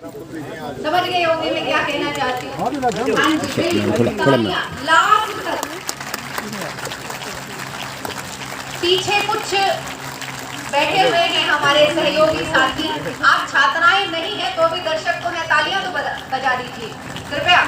समझ गए होंगे मैं क्या कहना चाहती हूँ। लास्ट तक पीछे कुछ बैठे हुए हैं हमारे सहयोगी साथी। आप छात्राएं नहीं है तो भी दर्शक को है, तालियां तो बजा दीजिए कृपया।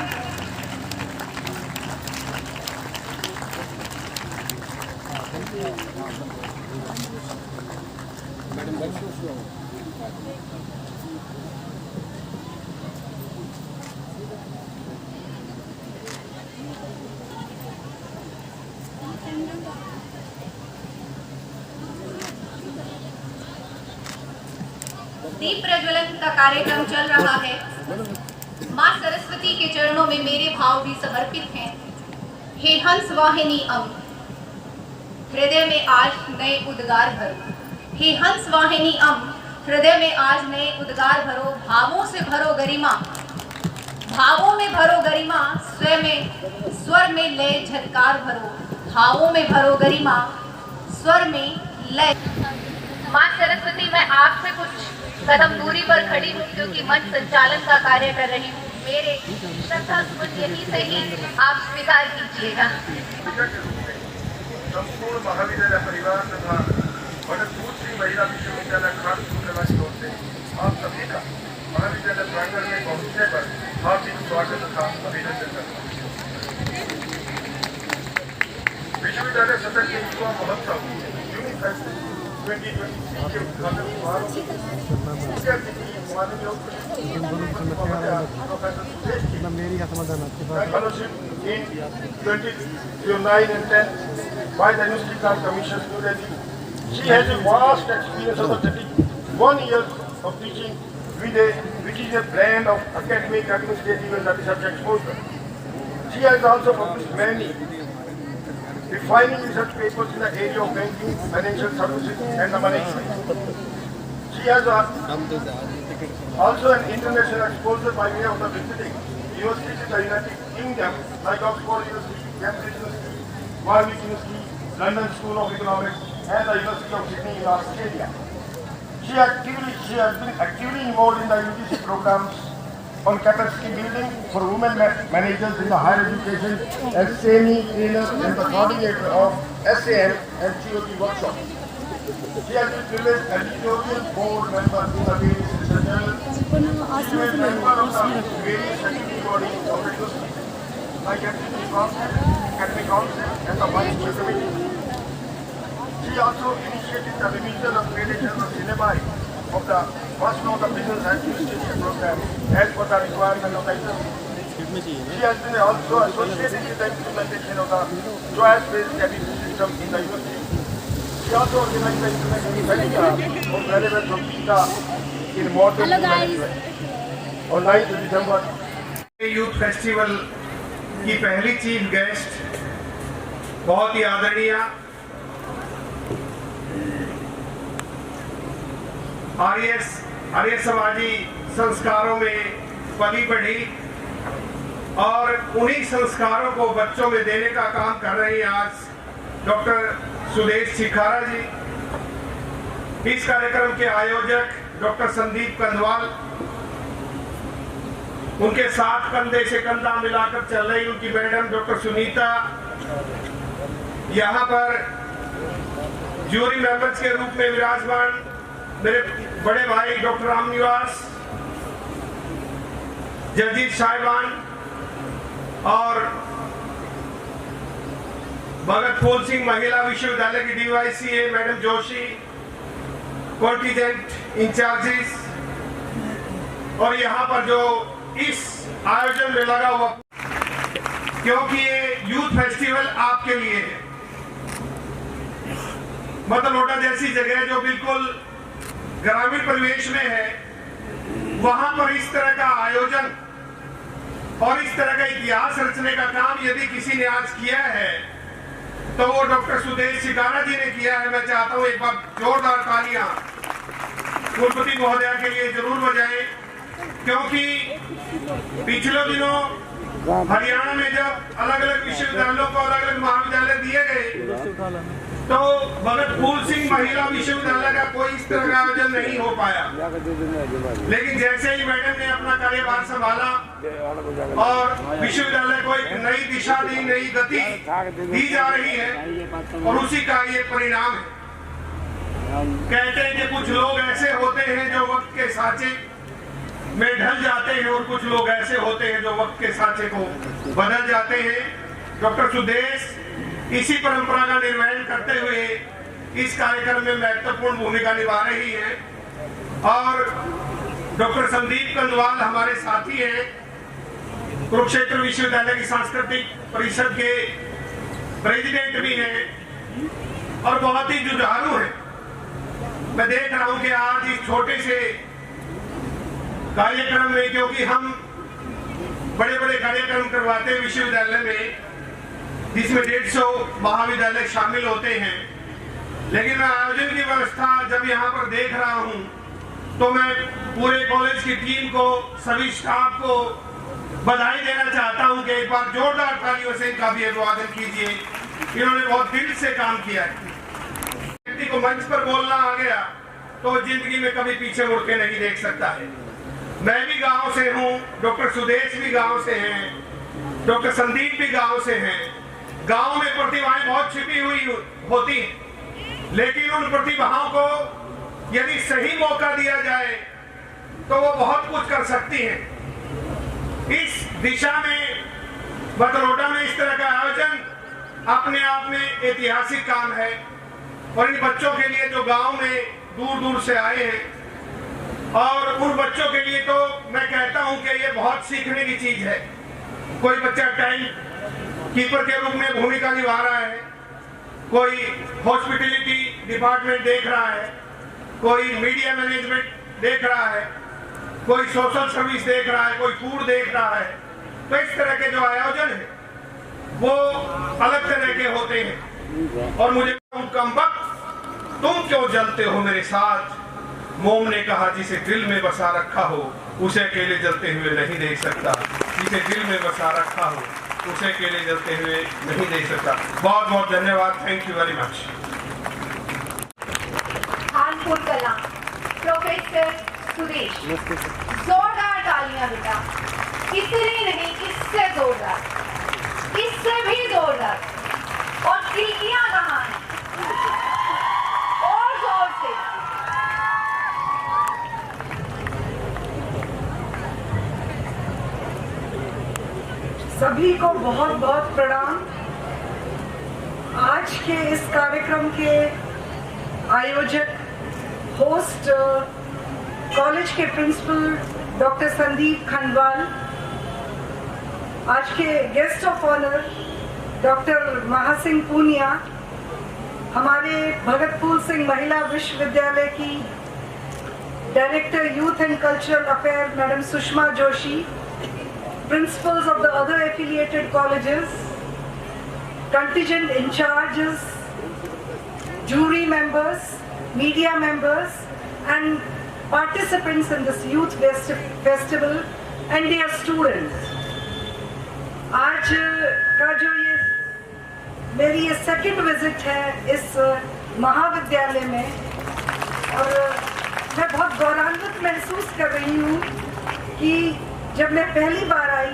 दीप प्रज्वलन का कार्यक्रम चल रहा है। मां सरस्वती के चरणों में मेरे भाव भी समर्पित हैं। हे हंस वाहिनी अंग, हृदय में आज नए उद्गार भरो। हे हंस वाहिनी अंग, हृदय में आज नए उद्गार भरो। भावों से भरो गरिमा, भावों में भरो गरिमा। स्वर में लय झटकार भरो। भावों में भरो गरिमा, स्वर में लय। मां सरस्वती, मैं आपसे कुछ कदम दूरी पर खड़ी हूँ क्योंकि मंच संचालन का कार्य कर रही हूँ। मेरे श्रद्धा सुमन यहीं से ही आप स्वीकार कीजिएगा। संपूर्ण महाविद्यालय परिवार तथा भगतपुर श्री महिला विश्वविद्यालय खानपुर की ओर से आप सभी का महाविद्यालय प्रांगण में पहुंचने पर हार्दिक स्वागत तथा अभिनंदन करता हूँ। विश्वविद्यालय सत्र के युवा महोत्सव जून 2023 के उद्घाटन fellowship in 2009 and 10 by the University Grant Commission, New Delhi. She has a vast experience of 31 years of teaching which is a blend of academic, administrative and multi-subject exposure. She has also published many defining research papers in the area of banking, financial services and the management. She has also an international exposure by way of the visiting universities in the United Kingdom like Oxford University, Cambridge University, Warwick University, London School of Economics and the University of Sydney in Australia. She has been actively involved in the UGC programs on capacity building for women managers in the higher education as SAME trainer and the coordinator of SAM and COT workshops. She has been privileged editorial board member in the various research journals. She is member of the various academic bodies of the university like Academic Council and the Vice Chair Committee. She also initiated the revision of gradation of syllabi of the first of the business administration program as per the requirement of the industry. She has been also associated with the implementation of the choice-based category system in the university. She also organized the international seminar on relevance of data in modern management on 9th December. Youth festival की पहली chief guest बहुत ही आदरणीय आर्य समाजी संस्कारों में पली बढ़ी और उन्हीं संस्कारों को बच्चों में देने का काम कर रही हैं आज डॉक्टर सुदेश शिखारा जी। इस कार्यक्रम के आयोजक डॉक्टर संदीप कंदवाल, उनके साथ कंधे से कंधा मिलाकर चल रही उनकी मैडम डॉक्टर सुनीता, यहाँ पर ज्यूरी मेंबर्स के रूप में विराजमान मेरे बड़े भाई डॉक्टर राम निवास, जगजीत साहिबान और भगत फूल सिंह महिला विश्वविद्यालय की DYCA madam Joshi, contingent incharges और यहाँ पर जो इस आयोजन में लगा हुआ, क्योंकि ये यूथ फेस्टिवल आपके लिए है। मतलोटा जैसी जगह जो बिल्कुल ग्रामीण परिवेश में है, वहां पर इस तरह का आयोजन और इस तरह का इतिहास रचने का काम यदि किसी ने आज किया है तो वो डॉक्टर सुदेश शिखारा जी ने किया है। मैं चाहता हूं एक बार जोरदार तालियां कुलपति महोदया के लिए जरूर बजाएं, क्योंकि पिछले दिनों हरियाणा में जब अलग अलग विश्वविद्यालयों को अलग अलग महाविद्यालय दिए गए तो तो भगत फूल सिंह महिला विश्वविद्यालय का कोई इस तरह का आयोजन नहीं हो पाया। लेकिन जैसे ही मैडम ने अपना कार्यभार संभाला और विश्वविद्यालय को एक नई दिशा दी, नई गति दी जा रही है और उसी का ये परिणाम है। कहते हैं कि कुछ लोग ऐसे होते हैं जो वक्त के साँचे में ढल जाते हैं और कुछ लोग ऐसे होते हैं जो वक्त के साँचे को बदल जाते हैं। डॉक्टर सुदेश इसी परंपरा का निर्वहन करते हुए इस कार्यक्रम में महत्वपूर्ण भूमिका निभा रही है और डॉक्टर संदीप कंदवाल हमारे साथी हैं, कुरुक्षेत्र विश्वविद्यालय की सांस्कृतिक परिषद के प्रेसिडेंट भी हैं और बहुत ही जुझारू हैं। मैं देख रहा हूं कि आज इस छोटे से कार्यक्रम में, क्योंकि हम बड़े बड़े कार्यक्रम करवाते हैं विश्वविद्यालय में जिसमें 150 महाविद्यालय शामिल होते हैं, लेकिन मैं आयोजन की व्यवस्था जब यहाँ पर देख रहा हूँ तो मैं पूरे कॉलेज की टीम को, सभी स्टाफ को बधाई देना चाहता हूँ कि एक बार जोरदार तालियों से इनका भी अभिवादन कीजिए। इन्होंने बहुत दिल से काम किया है। व्यक्ति को मंच पर बोलना आ गया तो जिंदगी में कभी पीछे मुड़ के नहीं देख सकता है। मैं भी गांव से हूँ, डॉक्टर सुदेश भी गांव से हैं, डॉक्टर संदीप भी गांव से हैं। गांव में प्रतिभाएं बहुत छिपी हुई होती हैं, लेकिन उन प्रतिभाओं को यदि सही मौका दिया जाए तो वो बहुत कुछ कर सकती हैं। इस दिशा में बतरोटा में इस तरह का आयोजन अपने आप में ऐतिहासिक काम है और इन बच्चों के लिए जो गांव में दूर दूर से आए हैं और उन बच्चों के लिए तो मैं कहता हूं कि ये बहुत सीखने की चीज है। कोई बच्चा टाइम कीपर के रूप में भूमिका निभा रहा है, कोई हॉस्पिटलिटी डिपार्टमेंट देख रहा है, कोई मीडिया मैनेजमेंट देख रहा है, कोई सोशल सर्विस देख रहा है, कोई फूड देख रहा है। तो इस तरह के जो आयोजन है वो अलग तरह के होते हैं और मुझे कमबख्त तुम क्यों जलते हो मेरे साथ। मोम ने कहा जिसे दिल में बसा रखा हो उसे अकेले जलते हुए नहीं देख सकता, जिसे दिल में बसा रखा हो उसे अकेले जलते हुए नहीं देख सकता। बहुत बहुत धन्यवाद। Thank you very much. Kanpur कला प्रोफेसर सुरेश, जोरदार तालियां बेटा। इतनी नहीं, इससे जोरदार, इससे भी जोरदार। और खिड़कियां कहाँ हैं? और जोर से। सभी को बहुत बहुत प्रणाम। आज के इस कार्यक्रम के आयोजक, होस्ट, कॉलेज के प्रिंसिपल डॉक्टर संदीप खंडवाल, आज के guest of honour doctor Mahasingh Poonia, हमारे भगत फूल सिंह महिला विश्वविद्यालय की director youth and cultural affair madam Sushma Joshi, principals of the other affiliated colleges, contingent in charges, jury members, media members and participants in this youth festival and their students. आज का जो ये मेरी ये सेकंड विजिट है इस महाविद्यालय में और मैं बहुत गौरवान्वित महसूस कर रही हूँ कि जब मैं पहली बार आई,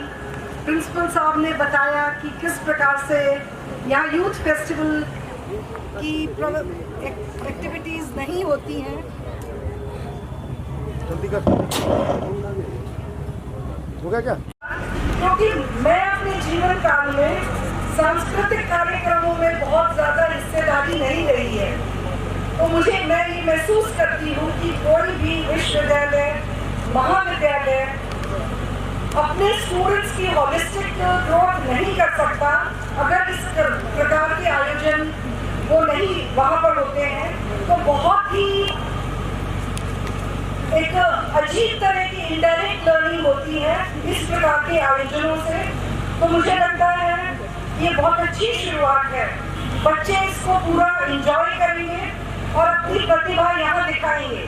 प्रिंसिपल साहब ने बताया कि किस प्रकार से यहाँ यूथ फेस्टिवल की एक्टिविटीज नहीं होती हैं। हो गया क्या? क्योंकि मैं अपने जीवन काल में सांस्कृतिक कार्यक्रमों में बहुत ज्यादा हिस्सेदारी नहीं रही है, तो मैं ये महसूस करती हूँ कि कोई भी विश्वविद्यालय, महाविद्यालय अपने स्टूडेंट्स की होलिस्टिक ग्रोथ नहीं कर सकता अगर इस प्रकार के आयोजन वो नहीं वहाँ पर होते हैं। तो बहुत ही एक अजीब तरह की इनडायरेक्ट लर्निंग होती है इस प्रकार के आयोजनों से। तो मुझे लगता है ये बहुत अच्छी शुरुआत है। बच्चे इसको पूरा एंजॉय करेंगे और अपनी प्रतिभा यहाँ दिखाएंगे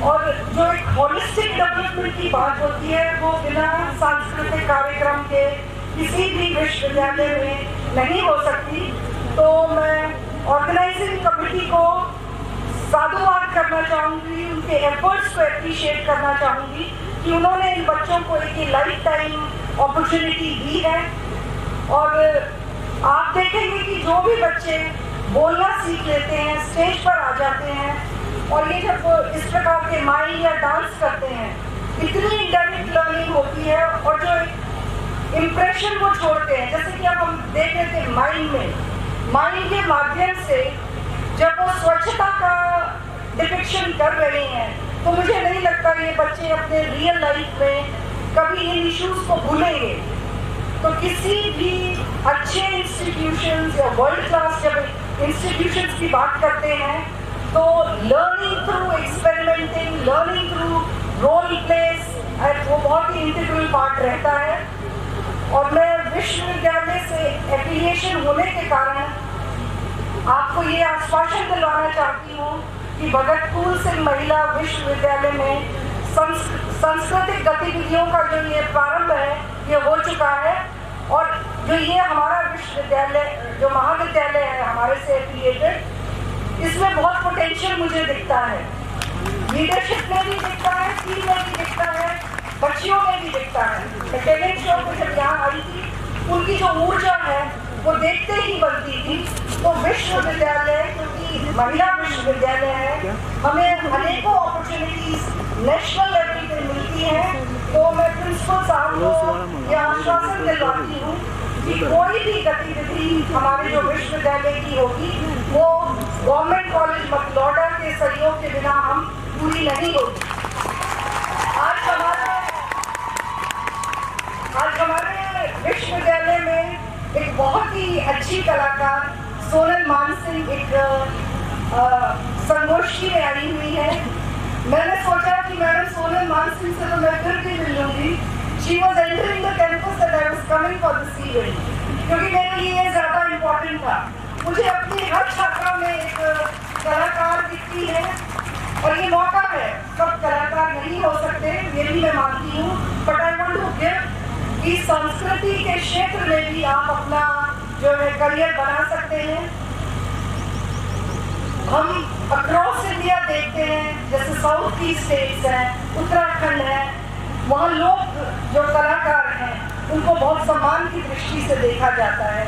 और जो एक होलिस्टिक डेवलपमेंट की बात होती है वो बिना सांस्कृतिक कार्यक्रम के किसी भी विश्वविद्यालय में नहीं हो सकती। तो मैं ऑर्गेनाइजिंग कमेटी को साधुवाद करना चाहूँगी, उनके एफर्ट्स को अप्रिशिएट करना चाहूँगी कि उन्होंने इन बच्चों को एक लाइफ टाइम अपॉर्चुनिटी दी है। और आप देखेंगे कि जो भी बच्चे बोलना सीख लेते हैं, स्टेज पर आ जाते हैं और ये जब इस प्रकार के माइम या डांस करते हैं, इतनी इंडायरेक्ट लर्निंग होती है और जो इम्प्रेशन वो छोड़ते हैं, जैसे कि अब हम देख रहे थे माइम के माध्यम से जब वो स्वच्छता का डिपिक्शन कर रहे हैं, तो मुझे नहीं लगता ये बच्चे अपने रियल लाइफ में कभी इन इश्यूज को भूलेंगे। तो किसी भी अच्छे इंस्टीट्यूशंस या वर्ल्ड क्लास जब इंस्टीट्यूशंस की बात करते हैं तो learning through experimenting, learning through role plays वो बहुत ही इंटीग्रल पार्ट रहता है। और मैं विश्वविद्यालय से एफिलिएशन होने के कारण आपको ये आश्वासन दिलवाना चाहती हूँ कि भगत फूल सिंह महिला विश्वविद्यालय में सांस्कृतिक गतिविधियों का जो ये प्रारंभ है ये हो चुका है। और जो ये हमारा विश्वविद्यालय जो महाविद्यालय है हमारे से एफिलिएटेड, इसमें बहुत पोटेंशियल मुझे दिखता है, लीडरशिप में भी दिखता है, टीम में भी दिखता है, बच्चियों में भी दिखता है। टैलेंट शो में जब यहाँ आई थी, उनकी जो ऊर्जा है वो देखते ही बनती थी। तो विश्वविद्यालय, क्योंकि महिला विश्वविद्यालय है, हमें अनेकों अपॉर्चुनिटीज नेशनल लेवल पे मिलती हैं। तो मैं प्रिंसिपल साहब को यह आश्वासन दिलवाती हूँ कि कोई भी गतिविधि हमारे जो विश्वविद्यालय की होगी वो गवर्नमेंट कॉलेज मकलौडा के सहयोग के बिना हम पूरी नहीं होगी। आज हमारे विश्वविद्यालय में एक बहुत ही अच्छी कलाकार सोनल मानसिंह एक संगोष्ठी में आई हुई है। मैंने सोचा कि मैडम सोनल मानसिंह से तो मैं फिर भी मिल लूंगी। She was entering the campus and I was coming for this event, क्योंकि मेरे लिए ये ज़्यादा इम्पोर्टेंट था। मुझे अपनी हर छात्रा में एक कलाकार दिखती है और ये मौका है, सब कलाकार नहीं हो सकते ये भी मैं मानती हूँ, but I want to give कि संस्कृति के क्षेत्र में भी आप अपना जो है करियर बना सकते हैं। हम अक्रॉस इंडिया देखते हैं, जैसे साउथ की स्टेट्स हैं, उत्तराखंड है, वहाँ लोग जो कलाकार हैं उनको बहुत सम्मान की दृष्टि से देखा जाता है।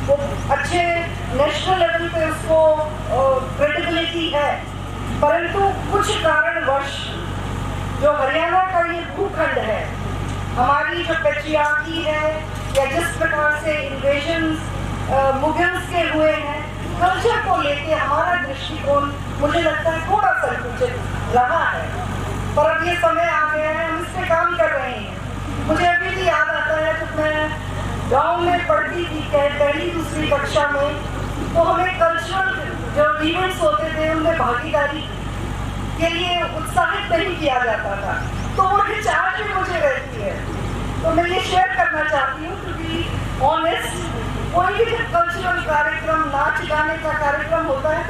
वो अच्छे नेशनल लेवल पे उसको क्रेडिबिलिटी है, परंतु कुछ कारणवश जो हरियाणा का ये भूखंड है, हमारी जो पेट्रियार्की है या जिस प्रकार से इन्वेजन्स मुगल्स के हुए हैं, कल्चर को लेके हमारा दृष्टिकोण मुझे लगता है थोड़ा संकुचित रहा है। पर अब ये समय आ गया है, हम इस पे काम कर रहे हैं। मुझे अभी भी याद आता है जब मैं गांव में पढ़ती थी पहली दूसरी कक्षा में, तो हमें कल्चरल जो इवेंट्स होते थे उनमें भागीदारी के लिए उत्साहित नहीं किया जाता था, तो वो हिचकिचाहट भी मुझे रहती है। तो मैं ये शेयर करना चाहती हूँ क्योंकि ऑनेस्ट कोई भी कल्चरल कार्यक्रम, नाच गाने का कार्यक्रम होता है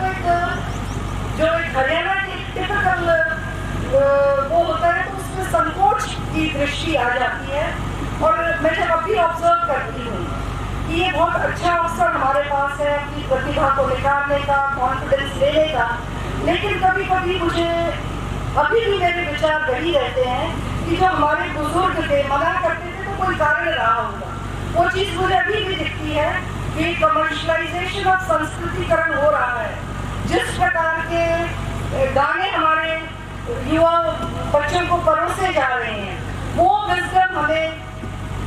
तो एक हरियाणा की टिपिकल वो होता है, तो उसमें संकोच की दृष्टि आ जाती है। और मैं जब अभी ऑब्जर्व करती हूँ कि ये बहुत अच्छा अवसर हमारे पास है कि प्रतिभा को निखारने का, कॉन्फिडेंस लेने का, लेकिन कभी कभी मुझे अभी भी मेरे विचार वही रहते हैं कि जो हमारे बुजुर्ग थे मना करते थे तो कोई कारण रहा होगा। वो चीज़ मुझे अभी भी दिखती है कि कमर्शलाइजेशन और संस्कृतिकरण हो रहा है। जिस प्रकार के गाने हमारे युवा बच्चों को परोसे जा रहे हैं, वो विजडम हमें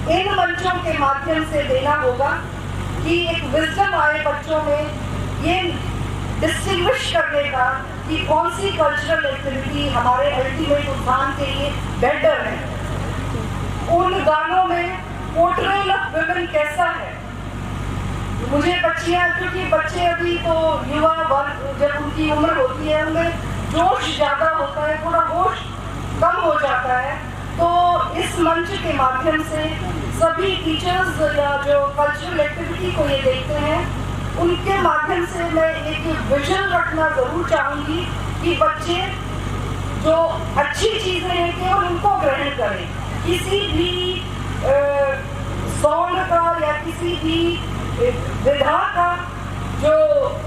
इन मंचों के माध्यम से देना होगा कि एक विजडम आए बच्चों में, ये डिस्टिंग्विश करने का कि कौन सी कल्चरल एक्टिविटी हमारे अल्टीमेट उत्थान के लिए बेटर है। उन गानों में पोर्ट्रेल ऑफ वुमेन कैसा है, मुझे बच्चियां, क्योंकि बच्चे अभी तो युवा वर्ग जब उनकी उम्र होती है उनमें जोश ज़्यादा होता है, थोड़ा होश कम हो जाता है। तो इस मंच के माध्यम से सभी टीचर्स या जो कल्चरल एक्टिविटी को ये देखते हैं, उनके माध्यम से मैं एक विजन रखना ज़रूर चाहूँगी कि बच्चे जो अच्छी चीज़ें हैं केवल उनको ग्रहण करें। किसी भी सॉन्ग का या किसी भी विधा का जो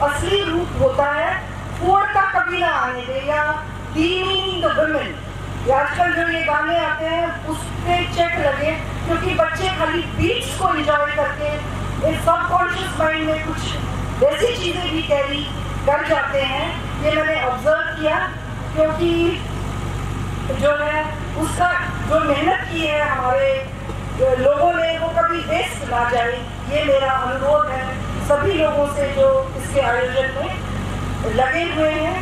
असली रूप होता है कोड का कभी ना आने दे, या टीनिंग द वुमेन, आजकल जो ये गाने आते हैं उस पे चेक लगे, क्योंकि बच्चे खाली बीट्स को एंजॉय करके एक सबकॉन्शियस माइंड में कुछ ऐसी चीजें भी कैरी कर जाते हैं। ये मैंने ऑब्जर्व किया, क्योंकि जो है उसका जो मेहनत की है हमारे लोगों ने वो कभी वेस्ट ना जाए, ये मेरा अनुरोध है सभी लोगों से जो इसके आयोजन में लगे हुए हैं।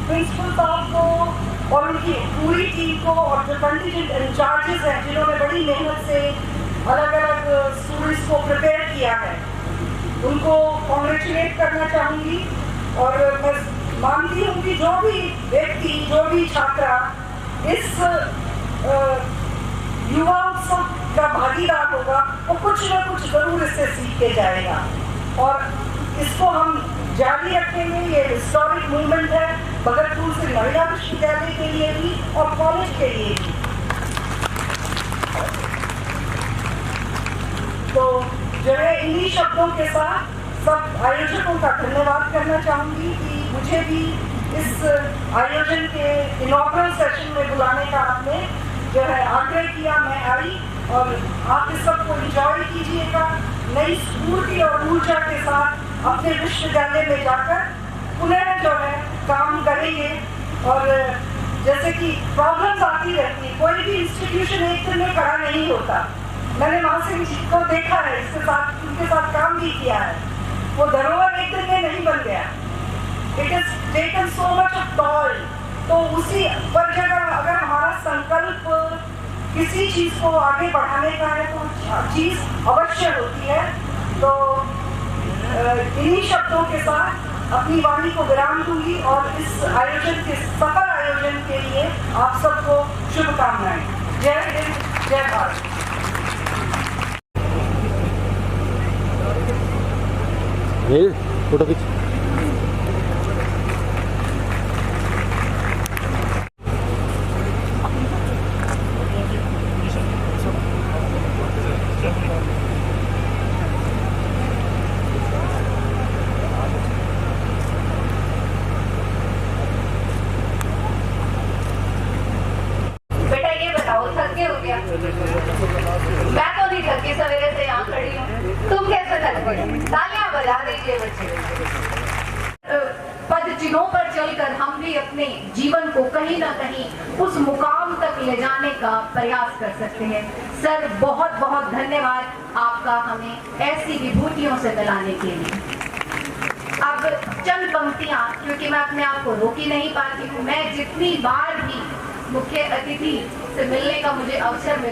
प्रिंसिपल साहब को और उनकी पूरी टीम को और जो कंटीजेंट इंचार्जेस हैं जिन्होंने बड़ी मेहनत से अलग अलग स्टूडेंट्स को प्रिपेयर किया है, उनको कॉन्ग्रेचुलेट करना चाहूँगी। और मैं मानती हूँ कि जो भी व्यक्ति, जो भी छात्रा इस युवा उत्सव का भागीदार होगा वो कुछ न कुछ जरूर इससे सीख के जाएगा, और इसको हम जारी रखेंगे। ये हिस्टोरिक मूवमेंट है भगत फूल सिंह महिला विश्वविद्यालय के लिए भी और कॉलेज के लिए भी। तो जो है इन्हीं शब्दों के साथ सब आयोजकों का धन्यवाद करना चाहूँगी कि मुझे भी इस आयोजन के इनॉग्रल सेशन में बुलाने का आपने जो है आग्रह किया। मैं आई और आप इस सबको एंजॉय कीजिएगा, नई स्फूर्ति और ऊर्जा के साथ अपने विश्वविद्यालय में जाकर पुनः जो है काम करेंगे। और जैसे कि प्रॉब्लम्स आती रहती है, कोई भी इंस्टीट्यूशन एक दिन में खड़ा नहीं होता। मैंने महासिंह जी को देखा है, इसके साथ उनके साथ काम भी किया है। वो धरोहर एक दिन में नहीं बन गया, it is taken so much of tall. तो उसी पर जगह अगर हमारा संकल्प किसी चीज को आगे बढ़ाने का है तो चीज अवश्य होती है। तो इन्हीं शब्दों के साथ अपनी वाणी को विराम दूंगी और इस आयोजन के सफल आयोजन के लिए आप सबको शुभकामनाएं। जय हिंद, जय भारत। फोटो खींच। बेटा ये बताओ, थक गए हो क्या? मैं तो नहीं थकी, सवेरे से यहाँ खड़ी हूँ। तुम कैसे थक गए? तालियां बजा दीजिए बच्चे। पद चिन्हों पर चलकर हम भी अपने जीवन को कहीं ना कहीं उस मुकाम तक ले जाने का प्रयास कर सकते हैं। सर बहुत बहुत धन्यवाद आपका हमें ऐसी विभूतियों से मिलाने के लिए। अब चंद पंक्तियां, क्योंकि मैं अपने आप को रोक ही नहीं पाती हूँ। मैं जितनी बार भी मुख्य अतिथि से मिलने का मुझे अवसर मिला